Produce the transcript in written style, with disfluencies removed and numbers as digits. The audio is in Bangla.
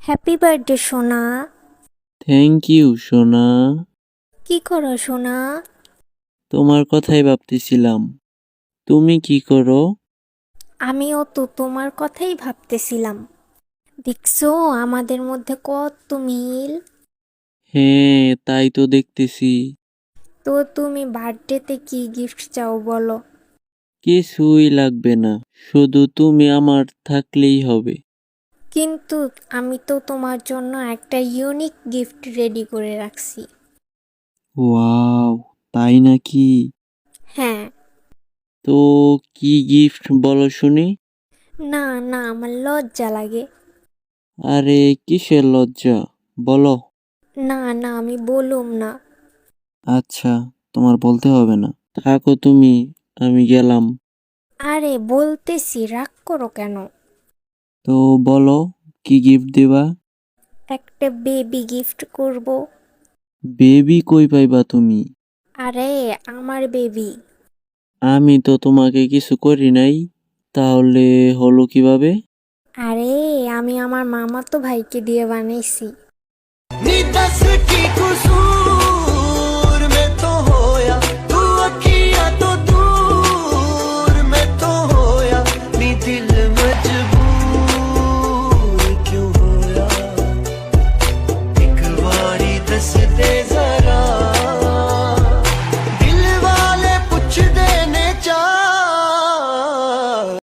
হ্যাপি বার্থডে সোনা। থ্যাংক ইউ সোনা। কি করো সোনা? তোমার কথাই ভাবতেছিলাম। তুমি কি করো? আমিও তো তোমার কথাই ভাবতেছিলাম। দেখছো আমাদের মধ্যে কত মিল। হ্যাঁ, তাই তো দেখতেছি। তো তুমি বার্থডেতে কি গিফট চাও বলো? কিছুই লাগবে না, শুধু তুমি আমার থাকলেই হবে। কিন্তু আমি তো তোমার জন্য একটা ইউনিক গিফট রেডি করে রাখছি। ওয়াও, তাই নাকি? হ্যাঁ। তো কি গিফট বলো শুনি। না না, আমার লজ্জা লাগে। আরে কিসের লজ্জা, বলো। না না, আমি বলুম না। আচ্ছা, তোমার বলতে হবে না, থাকো তুমি, আমি গেলাম। আরে বলতেছি, রাগ করো কেন? তো বলো, কি গিফট দিবা? একটা বেবি গিফট করব। বেবি কই পাইবা তুমি? আরে আমার বেবি। আমি তো তোমাকে কিছু করি নাই, তাহলে হলো কিভাবে? আরে আমি আমার মামাতো ভাইকে দিয়ে বানাইছি।